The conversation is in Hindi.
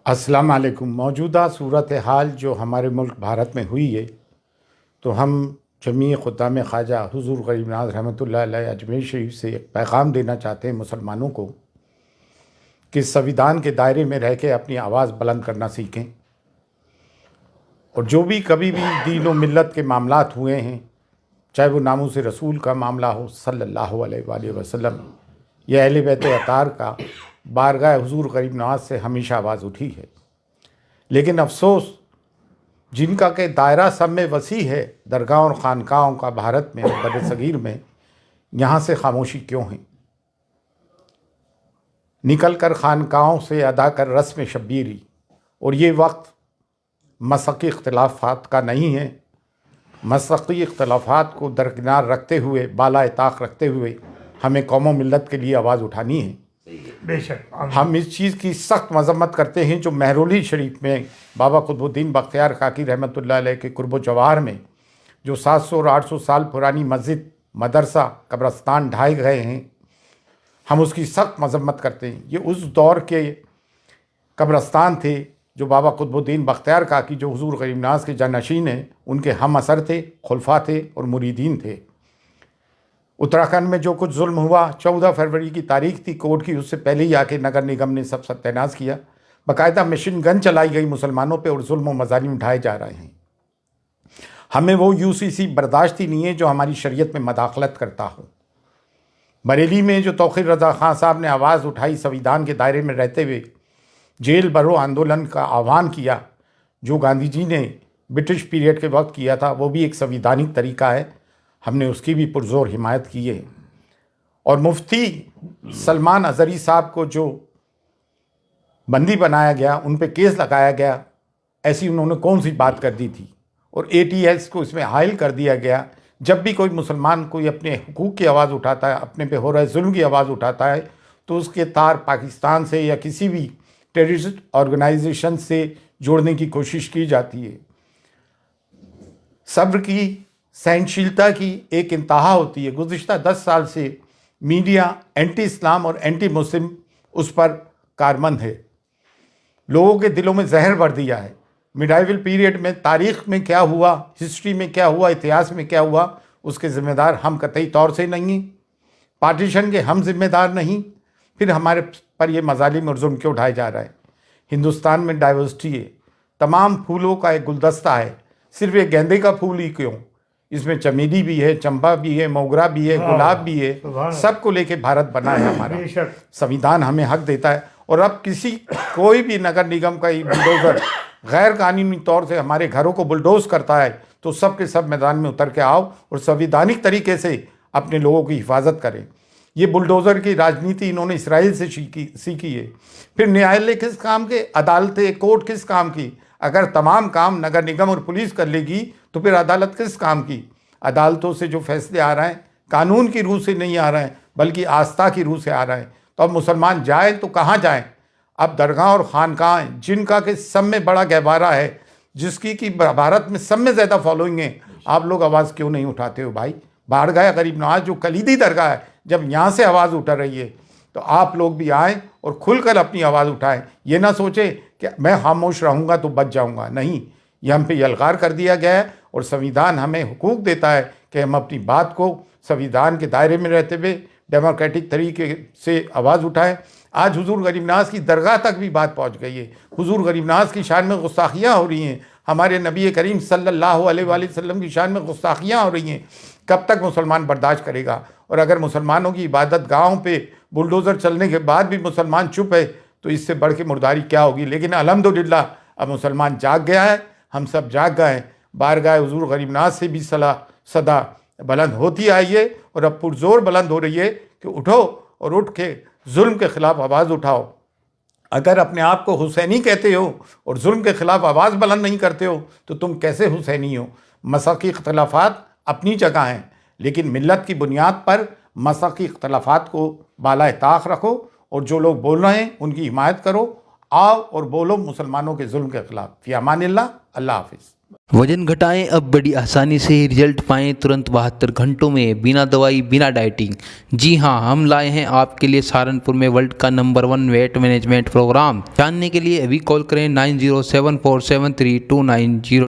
अस्सलाम वालेकुम। मौजूदा सूरत हाल जो हमारे मुल्क भारत में हुई है, तो हम जमी खुद्दाम ख्वाजा हुज़ूर गरीब नवाज़ रहमतुल्लाह अलैह अजमेर शरीफ से एक पैगाम देना चाहते हैं मुसलमानों को कि संविधान के दायरे में रह के अपनी आवाज़ बुलंद करना सीखें। और जो भी कभी भी दीन व मिल्लत के मामलात हुए हैं, चाहे वो नामूस रसूल का मामला हो सल्लल्लाहु अलैहि वसल्लम या अहले बैत अतार का, बारगाह हुज़ूर गरीब नवाज से हमेशा आवाज़ उठी है। लेकिन अफसोस, जिनका के दायरा सब में वसी है, दरगाह और ख़ानकाहों का भारत में और बरसगीर में, यहाँ से खामोशी क्यों है? निकल कर ख़ानकाहों से अदा कर रस्म शब्बीरी। और ये वक्त मसक़ी इख्तिलाफ़ात का नहीं है। मसक़ी इख्तिलाफ़ात को दरकिनार रखते हुए, बाला ताक़ रखते हुए हमें कौम व मिल्लत के लिए आवाज़ उठानी है। बेशक हम इस चीज़ की सख्त मजम्मत करते हैं जो महरौली शरीफ में बाबा कुतुबुद्दीन बख्तियार काकी रहमतुल्लाह अलैह के कुर्ब जवाहर में जो 700 और 800 साल पुरानी मस्जिद, मदरसा, कब्रस्तान ढाए गए हैं, हम उसकी सख्त मजम्मत करते हैं। ये उस दौर के कब्रस्तान थे जो बाबा कुतुबुद्दीन बख्तियार काकी, जो हुज़ूर गरीब नवाज के जानशीन हैं, उनके हम असर थे, खुलफा थे और मुरीदीन थे। उत्तराखंड में जो कुछ जुल्म हुआ, 14 फरवरी की तारीख थी कोर्ट की, उससे पहले ही आके नगर निगम ने सब सत्यानाश किया। बाकायदा मशीन गन चलाई गई मुसलमानों पे और जुल्म व मज़ालिम उठाए जा रहे हैं। हमें वो यूसीसी बर्दाश्त ही नहीं है जो हमारी शरीयत में मदाखलत करता हो। बरेली में जो तौक़ीर रज़ा ख़ान साहब ने आवाज़ उठाई, संविधान के दायरे में रहते हुए जेल भरो आंदोलन का आह्वान किया, जो गांधी जी ने ब्रिटिश पीरियड के वक्त किया था, वो भी एक संविधानिक तरीका है। हमने उसकी भी पुरजोर हिमायत की है। और मुफ्ती सलमान अज़हरी साहब को जो बंदी बनाया गया, उन पे केस लगाया गया, ऐसी उन्होंने कौन सी बात कर दी थी? और ATS को इसमें हायल कर दिया गया। जब भी कोई मुसलमान कोई अपने हुकूक की आवाज़ उठाता है, अपने पे हो रहे जुल्म की आवाज़ उठाता है, तो उसके तार पाकिस्तान से या किसी भी टेररिस्ट ऑर्गेनाइजेशन से जोड़ने की कोशिश की जाती है। सब्र की, सहनशीलता की एक इंतहा होती है। गुज़िश्ता 10 साल से मीडिया एंटी इस्लाम और एंटी मुस्लिम उस पर कारमंद है। लोगों के दिलों में जहर भर दिया है। मिडाइवल पीरियड में तारीख़ में क्या हुआ, हिस्ट्री में क्या हुआ, इतिहास में क्या हुआ, उसके ज़िम्मेदार हम कतई तौर से नहीं। पार्टीशन के हम ज़िम्मेदार नहीं। फिर हमारे पर ये मज़ालिम और जुल्म क्यों उठाए जा रहा है? हिंदुस्तान में डाइवर्सिटी है, तमाम फूलों का एक गुलदस्ता है। सिर्फ एक गेंदे का फूल ही क्यों? इसमें चमेली भी है, चंपा भी है, मोगरा भी है, गुलाब भी है। सबको लेके भारत बना है हमारा। संविधान हमें हक देता है। और अब कोई भी नगर निगम का बुलडोज़र गैर कानूनी तौर से हमारे घरों को बुलडोज़ करता है, तो सब के सब मैदान में उतर के आओ और संवैधानिक तरीके से अपने लोगों की हिफाजत करें। ये बुलडोज़र की राजनीति इन्होंने इसराइल से सीखी है। फिर न्यायालय किस काम के? अदालतें, कोर्ट किस काम की? अगर तमाम काम नगर निगम और पुलिस कर लेगी तो फिर अदालत किस काम की? अदालतों से जो फैसले आ रहे हैं कानून की रूह से नहीं आ रहे हैं, बल्कि आस्था की रूह से आ रहे हैं। तो अब मुसलमान जाए तो कहाँ जाएं? अब दरगाह और ख़ानकाहें, जिनका कि सब में बड़ा गहवारा है, जिसकी कि भारत में सब में ज़्यादा फॉलोइंग है, आप लोग आवाज़ क्यों नहीं उठाते हो भाई? बारगाह गरीब नवाज जो कलीदी दरगाह है, जब यहाँ से आवाज़ उठ रही है, तो आप लोग भी आएँ और खुलकर अपनी आवाज़ उठाएं। ये ना सोचे कि मैं खामोश रहूँगा तो बच जाऊँगा। नहीं, ये हम पे यलगार कर दिया गया है। और संविधान हमें हुकूक देता है कि हम अपनी बात को संविधान के दायरे में रहते हुए डेमोक्रेटिक तरीके से आवाज़ उठाएं। आज हुजूर गरीब नवाज की दरगाह तक भी बात पहुंच गई है। हुजूर गरीब नवाज की शान में गुस्ताखियाँ हो रही हैं। हमारे नबी करीम सल्लल्लाहु अलैहि वसल्लम की शान में गुस्ताखियाँ हो रही हैं। कब तक मुसलमान बर्दाश्त करेगा? और अगर मुसलमानों की इबादत गाहों पे बुलडोज़र चलने के बाद भी मुसलमान चुप है, तो इससे बढ़ के मुर्दारी क्या होगी? लेकिन अल्हम्दुलिल्लाह अब मुसलमान जाग गया है, हम सब जाग गए हैं। बारगाह हुजूर गरीब नवाज से भी सदा बुलंद होती आई है और अब पुरजोर बुलंद हो रही है कि उठो और उठ के जुल्म के ख़िलाफ़ आवाज़ उठाओ। अगर अपने आप को हुसैनी कहते हो और जुल्म के ख़िलाफ़ आवाज़ बुलंद नहीं करते हो, तो तुम कैसे हुसैनी हो? मसक़ी इख्तिलाफ़ात अपनी जगह हैं, लेकिन मिल्लत की बुनियाद पर मसक़ी इख्तिलाफ़ात को बाला ताक़ रखो और जो लोग बोल रहे हैं उनकी हिमायत करो। आओ और बोलो मुसलमानों के जुल्म के ख़िलाफ़। फ़ी अमानिल्लाह। अल्लाह हाफ़िज़। वजन घटाएं अब बड़ी आसानी से, रिजल्ट पाएं तुरंत 72 घंटों में, बिना दवाई बिना डाइटिंग। जी हाँ, हम लाए हैं आपके लिए सहारनपुर में वर्ल्ड का नंबर 1 वेट मैनेजमेंट प्रोग्राम। जानने के लिए अभी कॉल करें 9074732909।